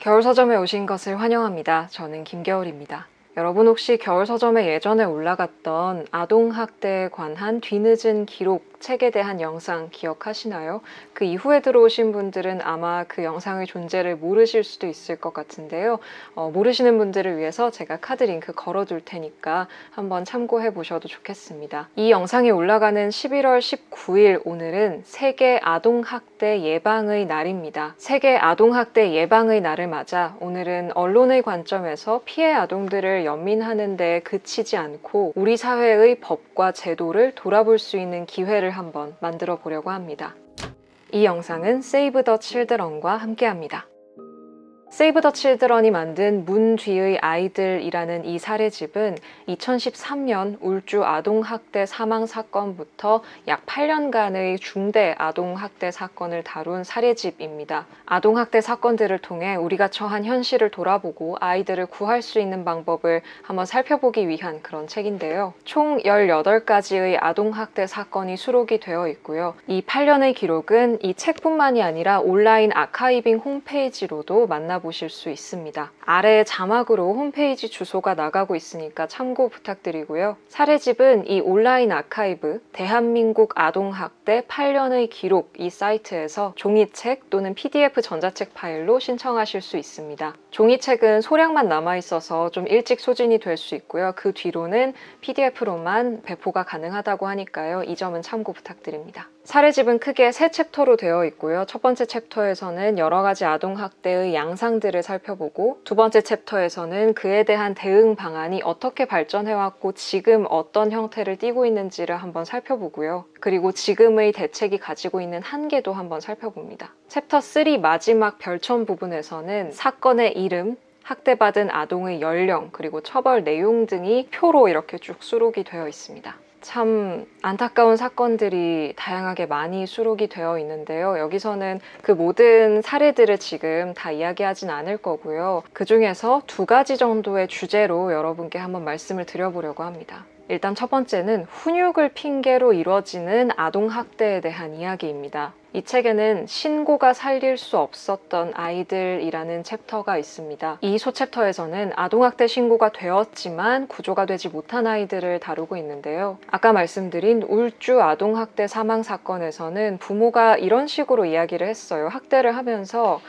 겨울 서점에 오신 것을 환영합니다. 저는 김겨울입니다. 여러분 혹시 겨울 서점에 예전에 올라갔던 아동학대에 관한 뒤늦은 기록 책에 대한 영상 기억하시나요? 그 이후에 들어오신 분들은 아마 그 영상의 존재를 모르실 수도 있을 것 같은데요. 모르시는 분들을 위해서 제가 카드 링크 걸어둘 테니까 한번 참고해 보셔도 좋겠습니다. 이 영상이 올라가는 11월 19일 오늘은 세계 아동학대 예방의 날입니다. 세계 아동학대 예방의 날을 맞아 오늘은 언론의 관점에서 피해 아동들을 연민하는 데 그치지 않고 우리 사회의 법과 제도를 돌아볼 수 있는 기회를 한번 만들어 보려고 합니다. 이 영상은 Save the Children과 함께합니다. 세이브 더 칠드런이 만든 문 뒤의 아이들이라는 이 사례집은 2013년 울주 아동학대 사망 사건부터 약 8년간의 중대 아동학대 사건을 다룬 사례집입니다. 아동학대 사건들을 통해 우리가 처한 현실을 돌아보고 아이들을 구할 수 있는 방법을 한번 살펴보기 위한 그런 책인데요. 총 18가지의 아동학대 사건이 수록이 되어 있고요. 이 8년의 기록은 이 책뿐만이 아니라 온라인 아카이빙 홈페이지로도 만나보실 수 있습니다. 아래 자막으로 홈페이지 주소가 나가고 있으니까 참고 부탁드리고요. 사례집은 이 온라인 아카이브 대한민국 아동학대 8년의 기록 이 사이트에서 종이책 또는 PDF 전자책 파일로 신청하실 수 있습니다. 종이책은 소량만 남아있어서 좀 일찍 소진이 될 수 있고요. 그 뒤로는 PDF로만 배포가 가능하다고 하니까요. 이 점은 참고 부탁드립니다. 사례집은 크게 3챕터로 되어 있고요. 첫 번째 챕터에서는 여러 가지 아동학대의 양상들을 살펴보고 두 번째 챕터에서는 그에 대한 대응 방안이 어떻게 발전해왔고 지금 어떤 형태를 띠고 있는지를 한번 살펴보고요. 그리고 지금의 대책이 가지고 있는 한계도 한번 살펴봅니다. 챕터 3 마지막 별첨 부분에서는 사건의 이름, 학대받은 아동의 연령, 그리고 처벌 내용 등이 표로 이렇게 쭉 수록이 되어 있습니다. 참 안타까운 사건들이 다양하게 많이 수록이 되어 있는데요. 여기서는 그 모든 사례들을 지금 다 이야기하진 않을 거고요. 그 중에서 2가지 정도의 주제로 여러분께 한번 말씀을 드려보려고 합니다. 일단 첫 번째는 훈육을 핑계로 이루어지는 아동학대에 대한 이야기입니다. 이 책에는 신고가 살릴 수 없었던 아이들이라는 챕터가 있습니다. 이 소챕터에서는 아동학대 신고가 되었지만 구조가 되지 못한 아이들을 다루고 있는데요. 아까 말씀드린 울주 아동학대 사망 사건에서는 부모가 이런 식으로 이야기를 했어요. 학대를 하면서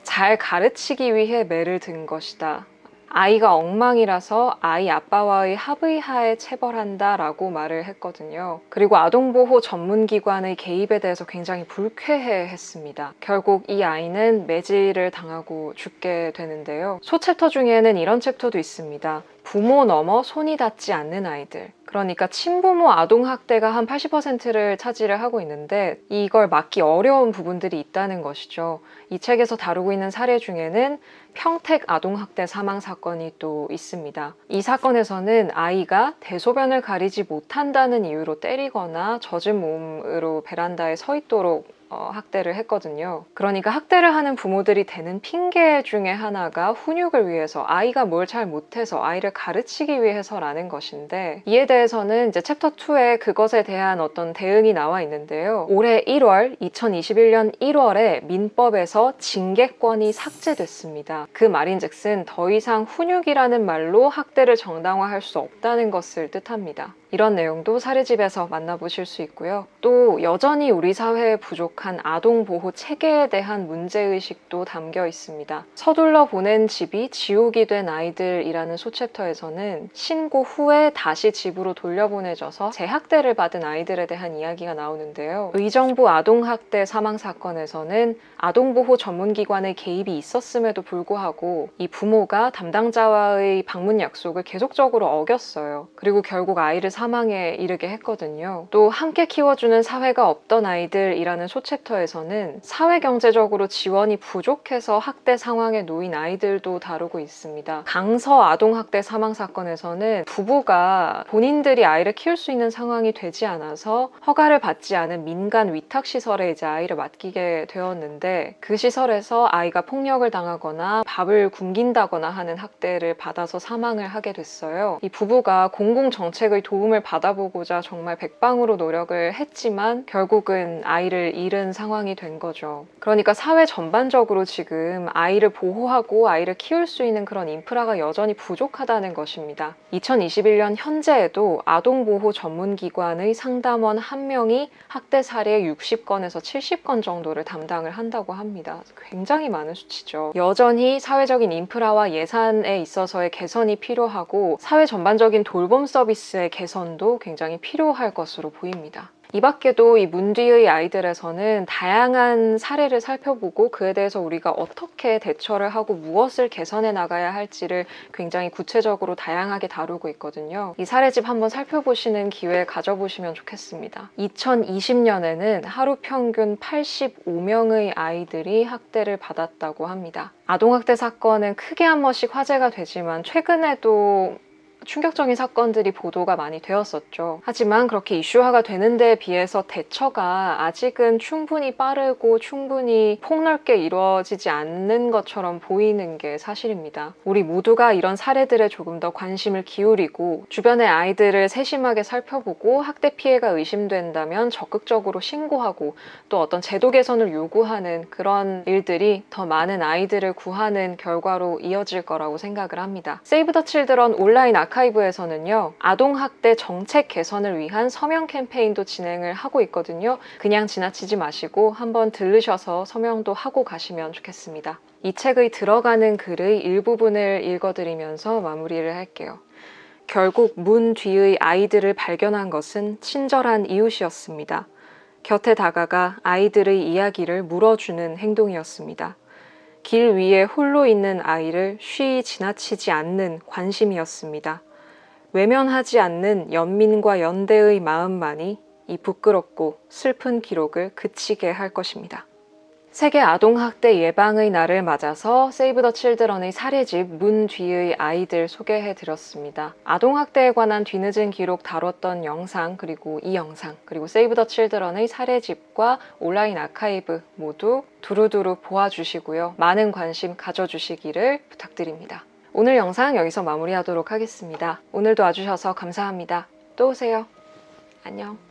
잘 가르치기 위해 매를 든 것이다. 아이가 엉망이라서 아이 아빠와의 합의하에 체벌한다 라고 말을 했거든요. 그리고 아동보호 전문기관의 개입에 대해서 굉장히 불쾌해 했습니다. 결국 이 아이는 매질을 당하고 죽게 되는데요. 소챕터 중에는 이런 챕터도 있습니다. 부모 넘어 손이 닿지 않는 아이들. 그러니까 친부모 아동학대가 한 80%를 차지를 하고 있는데 이걸 막기 어려운 부분들이 있다는 것이죠. 이 책에서 다루고 있는 사례 중에는 평택 아동학대 사망 사건이 또 있습니다. 이 사건에서는 아이가 대소변을 가리지 못한다는 이유로 때리거나 젖은 몸으로 베란다에 서 있도록 학대를 했거든요. 그러니까 학대를 하는 부모들이 대는 핑계 중에 하나가 훈육을 위해서 아이가 뭘 잘 못해서 아이를 가르치기 위해서라는 것인데 이에 대해서는 이제 챕터 2에 그것에 대한 어떤 대응이 나와 있는데요. 올해 1월, 2021년 1월에 민법에서 징계권이 삭제됐습니다. 그 말인즉슨 더 이상 훈육이라는 말로 학대를 정당화할 수 없다는 것을 뜻합니다. 이런 내용도 사례집에서 만나보실 수 있고요. 또 여전히 우리 사회에 부족한 아동보호 체계에 대한 문제의식도 담겨 있습니다. 서둘러 보낸 집이 지옥이 된 아이들이라는 소챕터에서는 신고 후에 다시 집으로 돌려보내져서 재학대를 받은 아이들에 대한 이야기가 나오는데요. 의정부 아동학대 사망 사건에서는 아동보호 전문기관의 개입이 있었음에도 불구하고 이 부모가 담당자와의 방문 약속을 계속적으로 어겼어요. 그리고 결국 아이를 사망에 이르게 했거든요. 또 함께 키워주는 사회가 없던 아이들이라는 소챕터에서는 사회경제적으로 지원이 부족해서 학대 상황에 놓인 아이들도 다루고 있습니다. 강서 아동학대 사망 사건에서는 부부가 본인들이 아이를 키울 수 있는 상황이 되지 않아서 허가를 받지 않은 민간 위탁시설에 이제 아이를 맡기게 되었는데 그 시설에서 아이가 폭력을 당하거나 밥을 굶긴다거나 하는 학대를 받아서 사망을 하게 됐어요. 이 부부가 공공정책의 도움을 도움을 받아보고자 정말 백방으로 노력을 했지만 결국은 아이를 잃은 상황이 된 거죠. 그러니까 사회 전반적으로 지금 아이를 보호하고 아이를 키울 수 있는 그런 인프라가 여전히 부족하다는 것입니다. 2021년 현재에도 아동보호 전문기관의 상담원 1명이 학대 사례 60건에서 70건 정도를 담당을 한다고 합니다. 굉장히 많은 수치죠. 여전히 사회적인 인프라와 예산에 있어서의 개선이 필요하고 사회 전반적인 돌봄 서비스의 개선도 굉장히 필요할 것으로 보입니다. 이 밖에도 이 문 뒤의 아이들에서는 다양한 사례를 살펴보고 그에 대해서 우리가 어떻게 대처를 하고 무엇을 개선해 나가야 할지를 굉장히 구체적으로 다양하게 다루고 있거든요. 이 사례집 한번 살펴보시는 기회 가져보시면 좋겠습니다. 2020년에는 하루 평균 85명의 아이들이 학대를 받았다고 합니다. 아동학대 사건은 크게 한 번씩 화제가 되지만 최근에도 충격적인 사건들이 보도가 많이 되었었죠. 하지만 그렇게 이슈화가 되는 데에 비해서 대처가 아직은 충분히 빠르고 충분히 폭넓게 이루어지지 않는 것처럼 보이는 게 사실입니다. 우리 모두가 이런 사례들에 조금 더 관심을 기울이고 주변의 아이들을 세심하게 살펴보고 학대 피해가 의심된다면 적극적으로 신고하고 또 어떤 제도 개선을 요구하는 그런 일들이 더 많은 아이들을 구하는 결과로 이어질 거라고 생각을 합니다. 세이브 더 칠드런 온라인 아카이브에서는요, 아동학대 정책 개선을 위한 서명 캠페인도 진행을 하고 있거든요. 그냥 지나치지 마시고 한번 들르셔서 서명도 하고 가시면 좋겠습니다. 이 책의 들어가는 글의 일부분을 읽어드리면서 마무리를 할게요. 결국 문 뒤의 아이들을 발견한 것은 친절한 이웃이었습니다. 곁에 다가가 아이들의 이야기를 물어주는 행동이었습니다. 길 위에 홀로 있는 아이를 쉬이 지나치지 않는 관심이었습니다. 외면하지 않는 연민과 연대의 마음만이 이 부끄럽고 슬픈 기록을 그치게 할 것입니다. 세계 아동학대 예방의 날을 맞아서 세이브 더 칠드런의 사례집 문 뒤의 아이들 소개해드렸습니다. 아동학대에 관한 뒤늦은 기록 다뤘던 영상, 그리고 이 영상, 그리고 세이브 더 칠드런의 사례집과 온라인 아카이브 모두 두루두루 보아주시고요. 많은 관심 가져주시기를 부탁드립니다. 오늘 영상 여기서 마무리하도록 하겠습니다. 오늘도 와주셔서 감사합니다. 또 오세요. 안녕.